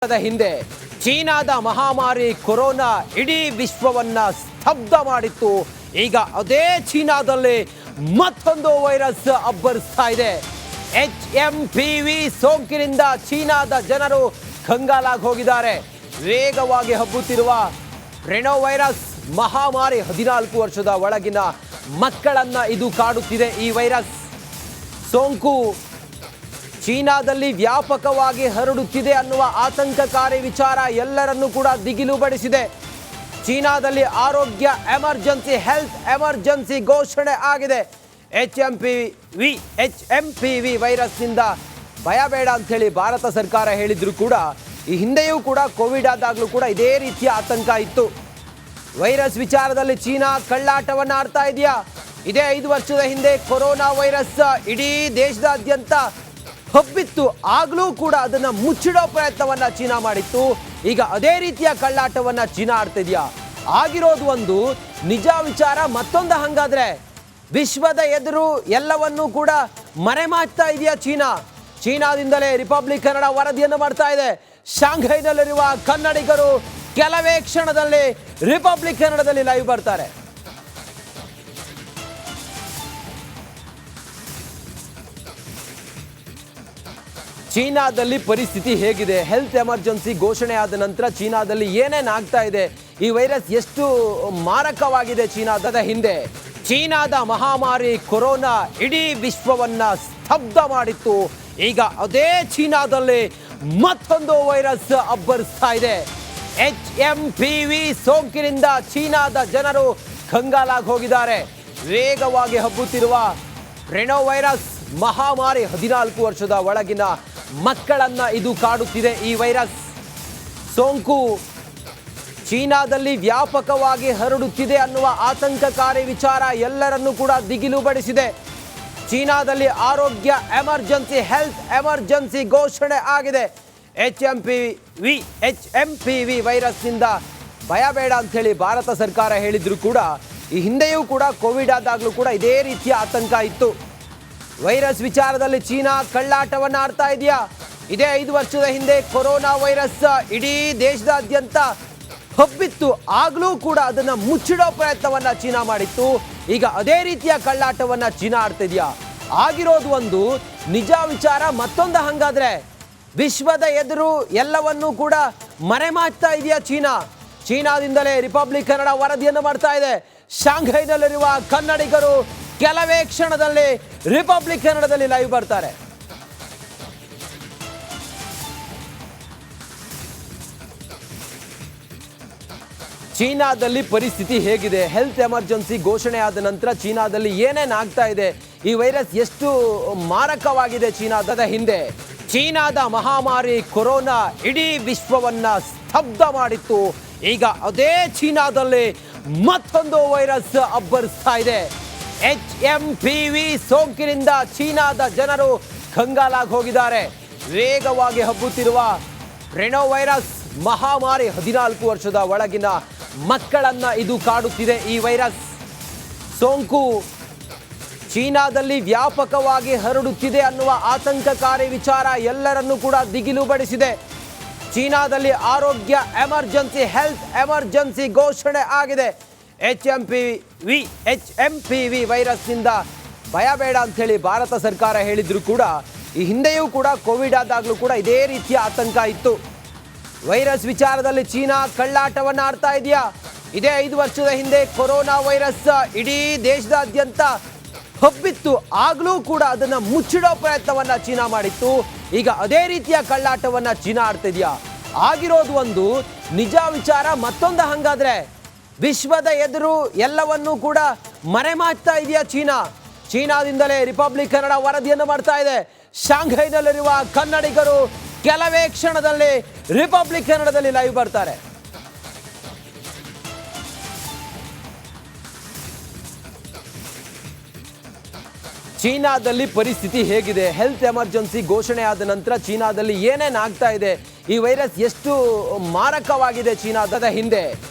ಹಿಂದೆ ಚೀನಾದ ಮಹಾಮಾರಿ ಕೊರೋನಾ ಇಡೀ ವಿಶ್ವವನ್ನ ಸ್ತಬ್ಧ ಮಾಡಿತ್ತು. ಈಗ ಅದೇ ಚೀನಾದಲ್ಲಿ ಮತ್ತೊಂದು ವೈರಸ್ ಅಬ್ಬರಿಸ್ತಾ ಇದೆ. HMPV ಸೋಂಕಿನಿಂದ ಚೀನಾದ ಜನರು ಕಂಗಾಲಾಗಿ ಹೋಗಿದ್ದಾರೆ. ವೇಗವಾಗಿ ಹಬ್ಬುತ್ತಿರುವ ರೆನೋ ವೈರಸ್ ಮಹಾಮಾರಿ 14 ವರ್ಷದ ಒಳಗಿನ ಮಕ್ಕಳನ್ನ ಇದು ಕಾಡುತ್ತಿದೆ. ಈ ವೈರಸ್ ಸೋಂಕು ಚೀನಾದಲ್ಲಿ ವ್ಯಾಪಕವಾಗಿ ಹರಡುತ್ತಿದೆ ಅನ್ನುವ ಆತಂಕಕಾರಿ ವಿಚಾರ ಎಲ್ಲರನ್ನೂ ಕೂಡ ದಿಗಿಲುಬಡಿಸಿದೆ. ಚೀನಾದಲ್ಲಿ ಆರೋಗ್ಯ ಎಮರ್ಜೆನ್ಸಿ, ಹೆಲ್ತ್ ಎಮರ್ಜೆನ್ಸಿ ಘೋಷಣೆ ಆಗಿದೆ. HMPV ವೈರಸ್ನಿಂದ ಭಯ ಬೇಡ ಅಂತ ಹೇಳಿ ಭಾರತ ಸರ್ಕಾರ ಹೇಳಿದ್ರು ಕೂಡ ಈ ಹಿಂದೆಯೂ ಕೂಡ ಕೋವಿಡ್ ಆದಾಗಲೂ ಕೂಡ ಇದೇ ರೀತಿಯ ಆತಂಕ ಇತ್ತು. ವೈರಸ್ ವಿಚಾರದಲ್ಲಿ ಚೀನಾ ಕಳ್ಳಾಟವನ್ನು ಆಡ್ತಾ ಇದೆಯಾ? ಇದೇ 5 ವರ್ಷದ ಹಿಂದೆ ಕೊರೋನಾ ವೈರಸ್ ಇಡೀ ದೇಶದಾದ್ಯಂತ ಹಬ್ಬಿತ್ತು. ಆಗಲೂ ಕೂಡ ಅದನ್ನ ಮುಚ್ಚಿಡೋ ಪ್ರಯತ್ನವನ್ನ ಚೀನಾ ಮಾಡಿತ್ತು. ಈಗ ಅದೇ ರೀತಿಯ ಕಳ್ಳಾಟವನ್ನ ಚೀನಾ ಆಡ್ತಿದ್ಯಾ? ಆಗಿರೋದು ಒಂದು, ನಿಜ ವಿಚಾರ ಮತ್ತೊಂದು. ಹಂಗಾದ್ರೆ ವಿಶ್ವದ ಎದುರು ಎಲ್ಲವನ್ನೂ ಕೂಡ ಮರೆಮಾಚ್ತಾ ಇದೆಯಾ ಚೀನಾ? ಚೀನಾದಿಂದಲೇ ರಿಪಬ್ಲಿಕ್ ಕನ್ನಡ ವರದಿಯನ್ನು ಮಾಡ್ತಾ ಇದೆ. ಶಾಂಘೈನಲ್ಲಿರುವ ಕನ್ನಡಿಗರು ಕೆಲವೇ ಕ್ಷಣದಲ್ಲಿ ರಿಪಬ್ಲಿಕ್ ಕನ್ನಡದಲ್ಲಿ ಲೈವ್ ಬರ್ತಾರೆ. ಚೀನಾದಲ್ಲಿ ಪರಿಸ್ಥಿತಿ ಹೇಗಿದೆ? ಹೆಲ್ತ್ ಎಮರ್ಜೆನ್ಸಿ ಘೋಷಣೆ ಆದ ನಂತರ ಚೀನಾದಲ್ಲಿ ಏನೇನು ಆಗ್ತಾ ಇದೆ? ಈ ವೈರಸ್ ಎಷ್ಟು ಮಾರಕವಾಗಿದೆ? ಚೀನಾದ ಹಿಂದೆ ಚೀನಾದ ಮಹಾಮಾರಿ ಕೊರೋನಾ ಇಡೀ ವಿಶ್ವವನ್ನ ಸ್ತಬ್ಧ ಮಾಡಿತ್ತು. ಈಗ ಅದೇ ಚೀನಾದಲ್ಲಿ ಮತ್ತೊಂದು ವೈರಸ್ ಅಬ್ಬರಿಸ್ತಾ ಇದೆ. HMPV ಸೋಂಕಿನಿಂದ ಚೀನಾದ ಜನರು ಕಂಗಾಲಾಗಿ ಹೋಗಿದ್ದಾರೆ. ವೇಗವಾಗಿ ಹಬ್ಬುತ್ತಿರುವ ರೆನೋ ವೈರಸ್ ಮಹಾಮಾರಿ 14 ವರ್ಷದ ಒಳಗಿನ ಮಕ್ಕಳನ್ನ ಇದು ಕಾಡುತ್ತಿದೆ. ಈ ವೈರಸ್ ಸೋಂಕು ಚೀನಾದಲ್ಲಿ ವ್ಯಾಪಕವಾಗಿ ಹರಡುತ್ತಿದೆ ಅನ್ನುವ ಆತಂಕಕಾರಿ ವಿಚಾರ ಎಲ್ಲರನ್ನೂ ಕೂಡ ದಿಗಿಲುಬಡಿಸಿದೆ. ಚೀನಾದಲ್ಲಿ ಆರೋಗ್ಯ ಎಮರ್ಜೆನ್ಸಿ, ಹೆಲ್ತ್ ಎಮರ್ಜೆನ್ಸಿ ಘೋಷಣೆ ಆಗಿದೆ. HMPV ವೈರಸ್ನಿಂದ ಭಯ ಬೇಡ ಅಂತ ಹೇಳಿ ಭಾರತ ಸರ್ಕಾರ ಹೇಳಿದ್ರು ಕೂಡ ಈ ಹಿಂದೆಯೂ ಕೂಡ ಕೋವಿಡ್ ಆದಾಗಲೂ ಕೂಡ ಇದೇ ರೀತಿಯ ಆತಂಕ ಇತ್ತು. ವೈರಸ್ ವಿಚಾರದಲ್ಲಿ ಚೀನಾ ಕಳ್ಳಾಟವನ್ನು ಆಡ್ತಾ ಇದೆಯಾ? ಇದೇ 5 ವರ್ಷದ ಹಿಂದೆ ಕೊರೋನಾ ವೈರಸ್ ಇಡೀ ದೇಶದಾದ್ಯಂತ ಹಬ್ಬಿತ್ತು. ಆಗಲೂ ಕೂಡ ಅದನ್ನ ಮುಚ್ಚಿಡೋ ಪ್ರಯತ್ನವನ್ನ ಚೀನಾ ಮಾಡಿತ್ತು. ಈಗ ಅದೇ ರೀತಿಯ ಕಳ್ಳಾಟವನ್ನ ಚೀನಾ ಆಡ್ತಿದ್ಯಾ? ಆಗಿರೋದು ಒಂದು, ನಿಜ ವಿಚಾರ ಮತ್ತೊಂದು. ಹಂಗಾದ್ರೆ ವಿಶ್ವದ ಎದುರು ಎಲ್ಲವನ್ನೂ ಕೂಡ ಮರೆಮಾಚ್ತಾ ಇದೆಯಾ ಚೀನಾ? ಚೀನಾದಿಂದಲೇ ರಿಪಬ್ಲಿಕ್ ಕನ್ನಡ ವರದಿಯನ್ನು ಮಾಡ್ತಾ ಇದೆ. ಶಾಂಘೈನಲ್ಲಿರುವ ಕನ್ನಡಿಗರು ಕೆಲವೇ ಕ್ಷಣದಲ್ಲಿ ರಿಪಬ್ಲಿಕ್ ಕನ್ನಡದಲ್ಲಿ ಲೈವ್ ಬರ್ತಾರೆ. ಚೀನಾದಲ್ಲಿ ಪರಿಸ್ಥಿತಿ ಹೇಗಿದೆ? ಹೆಲ್ತ್ ಎಮರ್ಜೆನ್ಸಿ ಘೋಷಣೆ ಆದ ನಂತರ ಚೀನಾದಲ್ಲಿ ಏನೇನು ಆಗ್ತಾ ಇದೆ? ಈ ವೈರಸ್ ಎಷ್ಟು ಮಾರಕವಾಗಿದೆ? ಚೀನಾದ ಹಿಂದೆ ಚೀನಾದ ಮಹಾಮಾರಿ ಕೊರೋನಾ ಇಡೀ ವಿಶ್ವವನ್ನ ಸ್ತಬ್ಧ ಮಾಡಿತ್ತು. ಈಗ ಅದೇ ಚೀನಾದಲ್ಲಿ ಮತ್ತೊಂದು ವೈರಸ್ ಅಬ್ಬರಿಸ್ತಾ ಇದೆ. HMPV ಸೋಂಕಿನಿಂದ ಚೀನಾದ ಜನರು ಕಂಗಾಲಾಗಿ ಹೋಗಿದ್ದಾರೆ. ವೇಗವಾಗಿ ಹಬ್ಬುತ್ತಿರುವ ರೆನೋ ವೈರಸ್ ಮಹಾಮಾರಿ 14 ವರ್ಷದ ಒಳಗಿನ ಮಕ್ಕಳನ್ನ ಇದು ಕಾಡುತ್ತಿದೆ. ಈ ವೈರಸ್ ಸೋಂಕು ಚೀನಾದಲ್ಲಿ ವ್ಯಾಪಕವಾಗಿ ಹರಡುತ್ತಿದೆ ಅನ್ನುವ ಆತಂಕಕಾರಿ ವಿಚಾರ ಎಲ್ಲರನ್ನೂ ಕೂಡ ದಿಗಿಲುಬಡಿಸಿದೆ. ಚೀನಾದಲ್ಲಿ ಆರೋಗ್ಯ ಎಮರ್ಜೆನ್ಸಿ, ಹೆಲ್ತ್ ಎಮರ್ಜೆನ್ಸಿ ಘೋಷಣೆ ಆಗಿದೆ. HMPV ವೈರಸ್ನಿಂದ ಭಯ ಬೇಡ ಅಂತ ಹೇಳಿ ಭಾರತ ಸರ್ಕಾರ ಹೇಳಿದ್ರು ಕೂಡ ಈ ಹಿಂದೆಯೂ ಕೂಡ ಕೋವಿಡ್ ಆದಾಗಲೂ ಕೂಡ ಇದೇ ರೀತಿಯ ಆತಂಕ ಇತ್ತು. ವೈರಸ್ ವಿಚಾರದಲ್ಲಿ ಚೀನಾ ಕಳ್ಳಾಟವನ್ನು ಆಡ್ತಾ ಇದೆಯಾ? ಇದೇ 5 ವರ್ಷದ ಹಿಂದೆ ಕೊರೋನಾ ವೈರಸ್ ಇಡೀ ದೇಶದಾದ್ಯಂತ ಹಬ್ಬಿತ್ತು. ಆಗಲೂ ಕೂಡ ಅದನ್ನ ಮುಚ್ಚಿಡೋ ಪ್ರಯತ್ನವನ್ನ ಚೀನಾ ಮಾಡಿತ್ತು. ಈಗ ಅದೇ ರೀತಿಯ ಕಳ್ಳಾಟವನ್ನ ಚೀನಾ ಆಡ್ತಿದ್ಯಾ? ಆಗಿರೋದು ಒಂದು, ನಿಜ ವಿಚಾರ ಮತ್ತೊಂದು. ಹಂಗಾದ್ರೆ ವಿಶ್ವದ ಎದುರು ಎಲ್ಲವನ್ನೂ ಕೂಡ ಮರೆಮಾಚ್ತಾ ಇದೆಯಾ ಚೀನಾ? ಚೀನಾದಿಂದಲೇ ರಿಪಬ್ಲಿಕ್ ಕನ್ನಡ ವರದಿಯನ್ನು ಮಾಡ್ತಾ ಇದೆ. ಶಾಂಘೈನಲ್ಲಿರುವ ಕನ್ನಡಿಗರು ಕೆಲವೇ ಕ್ಷಣದಲ್ಲಿ ರಿಪಬ್ಲಿಕ್ ಕನ್ನಡದಲ್ಲಿ ಲೈವ್ ಬರ್ತಾರೆ. ಚೀನಾದಲ್ಲಿ ಪರಿಸ್ಥಿತಿ ಹೇಗಿದೆ? ಹೆಲ್ತ್ ಎಮರ್ಜೆನ್ಸಿ ಘೋಷಣೆ ಆದ ನಂತರ ಚೀನಾದಲ್ಲಿ ಏನೇನು ಆಗ್ತಾ ಇದೆ? ಈ ವೈರಸ್ ಎಷ್ಟು ಮಾರಕವಾಗಿದೆ? ಚೀನಾದ ಹಿಂದೆ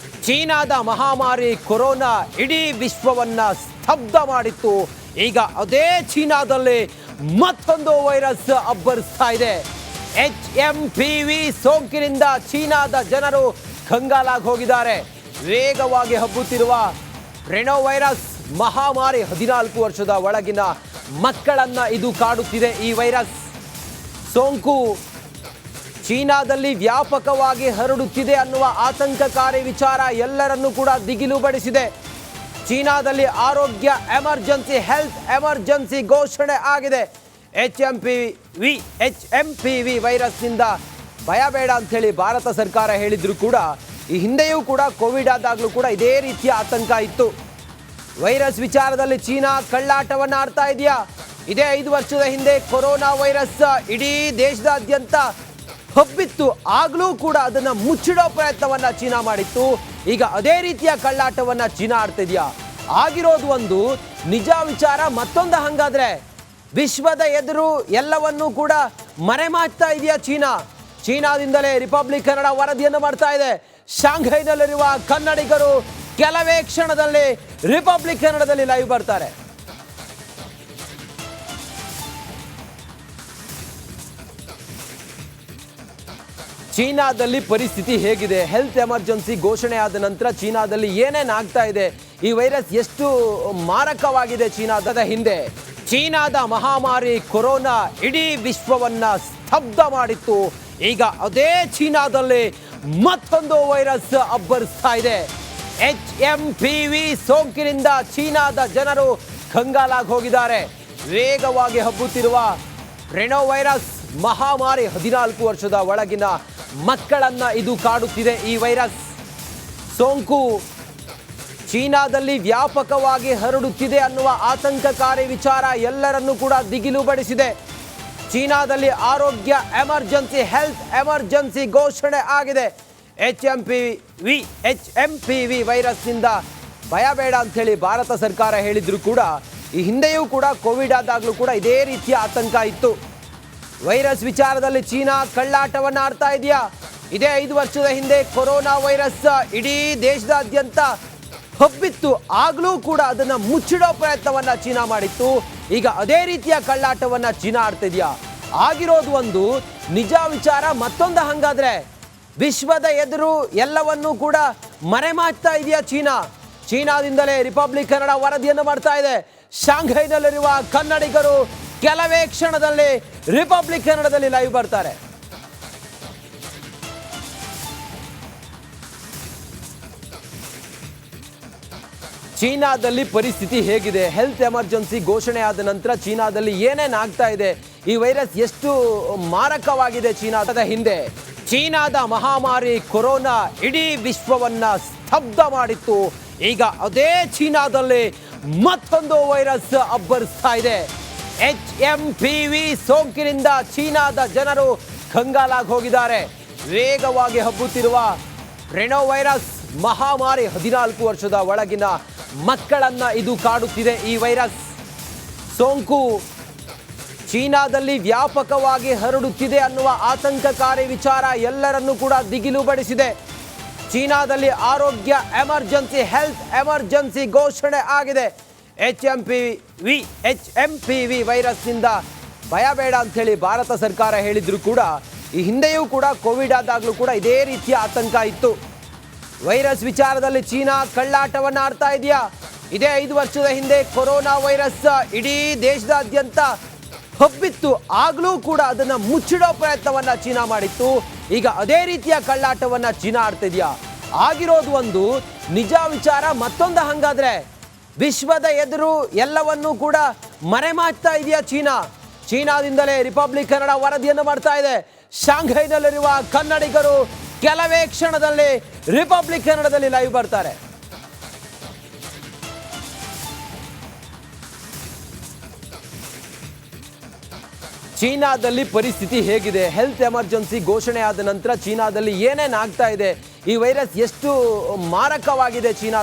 ಚೀನಾದ ಮಹಾಮಾರಿ ಕೊರೋನಾ ಇಡೀ ವಿಶ್ವವನ್ನ ಸ್ತಬ್ಧ ಮಾಡಿತ್ತು. ಈಗ ಅದೇ ಚೀನಾದಲ್ಲಿ ಮತ್ತೊಂದು ವೈರಸ್ ಅಬ್ಬರಿಸ್ತಾ ಇದೆ. HMPV ಸೋಂಕಿನಿಂದ ಚೀನಾದ ಜನರು ಕಂಗಾಲಾಗಿ ಹೋಗಿದ್ದಾರೆ. ವೇಗವಾಗಿ ಹಬ್ಬುತ್ತಿರುವ ರೆನೋ ವೈರಸ್ ಮಹಾಮಾರಿ 14 ವರ್ಷದ ಒಳಗಿನ ಮಕ್ಕಳನ್ನ ಇದು ಕಾಡುತ್ತಿದೆ. ಈ ವೈರಸ್ ಸೋಂಕು ಚೀನಾದಲ್ಲಿ ವ್ಯಾಪಕವಾಗಿ ಹರಡುತ್ತಿದೆ ಅನ್ನುವ ಆತಂಕಕಾರಿ ವಿಚಾರ ಎಲ್ಲರನ್ನೂ ಕೂಡ ದಿಗಿಲುಗೊಳಿಸಿದೆ. ಚೀನಾದಲ್ಲಿ ಆರೋಗ್ಯ ಎಮರ್ಜೆನ್ಸಿ, ಹೆಲ್ತ್ ಎಮರ್ಜೆನ್ಸಿ ಘೋಷಣೆ ಆಗಿದೆ. HMPV ವೈರಸ್ನಿಂದ ಭಯ ಬೇಡ ಅಂತ ಹೇಳಿ ಭಾರತ ಸರ್ಕಾರ ಹೇಳಿದ್ರು ಕೂಡ ಈ ಹಿಂದೆಯೂ ಕೂಡ ಕೋವಿಡ್ ಆದಾಗಲೂ ಕೂಡ ಇದೇ ರೀತಿಯ ಆತಂಕ ಇತ್ತು. ವೈರಸ್ ವಿಚಾರದಲ್ಲಿ ಚೀನಾ ಕಳ್ಳಾಟವನ್ನು ಆಡ್ತಾ ಇದೆಯಾ? ಇದೇ 5 ವರ್ಷದ ಹಿಂದೆ ಕೊರೋನಾ ವೈರಸ್ ಇಡೀ ದೇಶದಾದ್ಯಂತ ಹಬ್ಬಿತ್ತು. ಆಗಲೂ ಕೂಡ ಅದನ್ನು ಮುಚ್ಚಿಡೋ ಪ್ರಯತ್ನವನ್ನ ಚೀನಾ ಮಾಡಿತ್ತು. ಈಗ ಅದೇ ರೀತಿಯ ಕಳ್ಳಾಟವನ್ನ ಚೀನಾ ಆಡ್ತಾ ಇದೆಯಾ? ಆಗಿರೋದು ಒಂದು, ನಿಜ ವಿಚಾರ ಮತ್ತೊಂದು. ಹಂಗಾದ್ರೆ ವಿಶ್ವದ ಎದುರು ಎಲ್ಲವನ್ನೂ ಕೂಡ ಮರೆಮಾಚ್ತಾ ಇದೆಯಾ ಚೀನಾ? ಚೀನಾದಿಂದಲೇ ರಿಪಬ್ಲಿಕ್ ಕನ್ನಡ ವರದಿಯನ್ನು ಮಾಡ್ತಾ ಇದೆ. ಶಾಂಘೈನಲ್ಲಿರುವ ಕನ್ನಡಿಗರು ಕೆಲವೇ ಕ್ಷಣದಲ್ಲಿ ರಿಪಬ್ಲಿಕ್ ಕನ್ನಡದಲ್ಲಿ ಲೈವ್ ಬರ್ತಾರೆ. ಚೀನಾದಲ್ಲಿ ಪರಿಸ್ಥಿತಿ ಹೇಗಿದೆ? ಹೆಲ್ತ್ ಎಮರ್ಜೆನ್ಸಿ ಘೋಷಣೆ ಆದ ನಂತರ ಚೀನಾದಲ್ಲಿ ಏನೇನು ಆಗ್ತಾ ಇದೆ? ಈ ವೈರಸ್ ಎಷ್ಟು ಮಾರಕವಾಗಿದೆ ಚೀನಾದ ಹಿಂದೆ? ಚೀನಾದ ಮಹಾಮಾರಿ ಕೊರೋನಾ ಇಡೀ ವಿಶ್ವವನ್ನ ಸ್ತಬ್ಧ ಮಾಡಿತ್ತು. ಈಗ ಅದೇ ಚೀನಾದಲ್ಲಿ ಮತ್ತೊಂದು ವೈರಸ್ ಅಬ್ಬರಿಸ್ತಾ ಇದೆ. HMPV ಸೋಂಕಿನಿಂದ ಚೀನಾದ ಜನರು ಕಂಗಾಲಾಗಿ ಹೋಗಿದ್ದಾರೆ. ವೇಗವಾಗಿ ಹಬ್ಬುತ್ತಿರುವ ರೆನೋ ವೈರಸ್ ಮಹಾಮಾರಿ 14 ವರ್ಷದ ಒಳಗಿನ ಮಕ್ಕಳನ್ನ ಇದು ಕಾಡುತ್ತಿದೆ. ಈ ವೈರಸ್ ಸೋಂಕು ಚೀನಾದಲ್ಲಿ ವ್ಯಾಪಕವಾಗಿ ಹರಡುತ್ತಿದೆ ಅನ್ನುವ ಆತಂಕಕಾರಿ ವಿಚಾರ ಎಲ್ಲರನ್ನೂ ಕೂಡ ದಿಗಿಲುಗೊಳಿಸಿದೆ. ಚೀನಾದಲ್ಲಿ ಆರೋಗ್ಯ ಎಮರ್ಜೆನ್ಸಿ, ಹೆಲ್ತ್ ಎಮರ್ಜೆನ್ಸಿ ಘೋಷಣೆ ಆಗಿದೆ. HMPV ವೈರಸ್ನಿಂದ ಭಯ ಬೇಡ ಅಂತ ಹೇಳಿ ಭಾರತ ಸರ್ಕಾರ ಹೇಳಿದ್ರು ಕೂಡ ಈ ಹಿಂದೆಯೂ ಕೂಡ ಕೋವಿಡ್ ಆದಾಗಲೂ ಕೂಡ ಇದೇ ರೀತಿಯ ಆತಂಕ ಇತ್ತು. ವೈರಸ್ ವಿಚಾರದಲ್ಲಿ ಚೀನಾ ಕಳ್ಳಾಟವನ್ನು ಆಡ್ತಾ ಇದೆಯಾ? ಇದೇ 5 ವರ್ಷದ ಹಿಂದೆ ಕೊರೋನಾ ವೈರಸ್ ಇಡೀ ದೇಶದಾದ್ಯಂತ ಹಬ್ಬಿತ್ತು. ಆಗಲೂ ಕೂಡ ಅದನ್ನು ಮುಚ್ಚಿಡೋ ಪ್ರಯತ್ನವನ್ನ ಚೀನಾ ಮಾಡಿತ್ತು. ಈಗ ಅದೇ ರೀತಿಯ ಕಳ್ಳಾಟವನ್ನ ಚೀನಾ ಆಡ್ತಾ ಇದೆಯಾ? ಆಗಿರೋದು ಒಂದು, ನಿಜ ವಿಚಾರ ಮತ್ತೊಂದು. ಹಂಗಾದ್ರೆ ವಿಶ್ವದ ಎದುರು ಎಲ್ಲವನ್ನೂ ಕೂಡ ಮರೆಮಾಚ್ತಾ ಇದೆಯಾ ಚೀನಾ? ಚೀನಾದಿಂದಲೇ ರಿಪಬ್ಲಿಕ್ ಕನ್ನಡ ವರದಿಯನ್ನು ಮಾಡ್ತಾ ಇದೆ. ಶಾಂಘೈನಲ್ಲಿರುವ ಕನ್ನಡಿಗರು ಕೆಲವೇ ಕ್ಷಣದಲ್ಲಿ ರಿಪಬ್ಲಿಕ್ ಕನ್ನಡದಲ್ಲಿ ಲೈವ್ ಬರ್ತಾರೆ. ಚೀನಾದಲ್ಲಿ ಪರಿಸ್ಥಿತಿ ಹೇಗಿದೆ? ಹೆಲ್ತ್ ಎಮರ್ಜೆನ್ಸಿ ಘೋಷಣೆ ಆದ ನಂತರ ಚೀನಾದಲ್ಲಿ ಏನೇನು ಆಗ್ತಾ ಇದೆ? ಈ ವೈರಸ್ ಎಷ್ಟು ಮಾರಕವಾಗಿದೆ ಚೀನಾದ ಹಿಂದೆ? ಚೀನಾದ ಮಹಾಮಾರಿ ಕೊರೋನಾ ಇಡೀ ವಿಶ್ವವನ್ನ ಸ್ತಬ್ಧ ಮಾಡಿತ್ತು. ಈಗ ಅದೇ ಚೀನಾದಲ್ಲಿ ಮತ್ತೊಂದು ವೈರಸ್ ಅಬ್ಬರಿಸ್ತಾ ಇದೆ. HMPV ಸೋಂಕಿನಿಂದ ಚೀನಾದ ಜನರು ಕಂಗಾಲಾಗಿ ಹೋಗಿದ್ದಾರೆ. ವೇಗವಾಗಿ ಹಬ್ಬುತ್ತಿರುವ ರೆನೋ ವೈರಸ್ ಮಹಾಮಾರಿ 14 ವರ್ಷದ ಒಳಗಿನ ಮಕ್ಕಳನ್ನ ಇದು ಕಾಡುತ್ತಿದೆ. ಈ ವೈರಸ್ ಸೋಂಕು ಚೀನಾದಲ್ಲಿ ವ್ಯಾಪಕವಾಗಿ ಹರಡುತ್ತಿದೆ ಅನ್ನುವ ಆತಂಕಕಾರಿ ವಿಚಾರ ಎಲ್ಲರನ್ನೂ ಕೂಡ ದಿಗಿಲುಗೊಳಿಸಿದೆ. ಚೀನಾದಲ್ಲಿ ಆರೋಗ್ಯ ಎಮರ್ಜೆನ್ಸಿ, ಹೆಲ್ತ್ ಎಮರ್ಜೆನ್ಸಿ ಘೋಷಣೆ ಆಗಿದೆ. HMPV ವೈರಸ್ನಿಂದ ಭಯ ಬೇಡ ಅಂತ ಹೇಳಿ ಭಾರತ ಸರ್ಕಾರ ಹೇಳಿದ್ರು ಕೂಡ ಈ ಹಿಂದೆಯೂ ಕೂಡ ಕೋವಿಡ್ ಆದಾಗಲೂ ಕೂಡ ಇದೇ ರೀತಿಯ ಆತಂಕ ಇತ್ತು. ವೈರಸ್ ವಿಚಾರದಲ್ಲಿ ಚೀನಾ ಕಳ್ಳಾಟವನ್ನು ಆಡ್ತಾ ಇದೆಯಾ? ಇದೇ 5 ವರ್ಷದ ಹಿಂದೆ ಕೊರೋನಾ ವೈರಸ್ ಇಡೀ ದೇಶದಾದ್ಯಂತ ಹಬ್ಬಿತ್ತು. ಆಗಲೂ ಕೂಡ ಅದನ್ನು ಮುಚ್ಚಿಡೋ ಪ್ರಯತ್ನವನ್ನ ಚೀನಾ ಮಾಡಿತ್ತು. ಈಗ ಅದೇ ರೀತಿಯ ಕಳ್ಳಾಟವನ್ನ ಚೀನಾ ಆಡ್ತಾ ಇದೆಯಾ? ಆಗಿರೋದು ಒಂದು, ನಿಜ ವಿಚಾರ ಮತ್ತೊಂದು. ಹಂಗಾದ್ರೆ ವಿಶ್ವದ ಎದುರು ಎಲ್ಲವನ್ನೂ ಕೂಡ ಮರೆಮಾಚ್ತಾ ಇದೆಯಾ ಚೀನಾ? ಚೀನಾದಿಂದಲೇ ರಿಪಬ್ಲಿಕ್ ಕನ್ನಡ ವರದಿಯನ್ನು ಮಾಡ್ತಾ ಇದೆ. ಶಾಂಘೈನಲ್ಲಿರುವ ಕನ್ನಡಿಗರು ಕೆಲವೇ ಕ್ಷಣದಲ್ಲಿ ರಿಪಬ್ಲಿಕ್ ಕನ್ನಡದಲ್ಲಿ ಲೈವ್ ಬರ್ತಾರೆ. ಚೀನಾದಲ್ಲಿ ಪರಿಸ್ಥಿತಿ ಹೇಗಿದೆ? ಹೆಲ್ತ್ ಎಮರ್ಜೆನ್ಸಿ ಘೋಷಣೆ ಆದ ನಂತರ ಚೀನಾದಲ್ಲಿ ಏನೇನು ಆಗ್ತಾ ಇದೆ? ಈ ವೈರಸ್ ಎಷ್ಟು ಮಾರಕವಾಗಿದೆ ಚೀನಾ?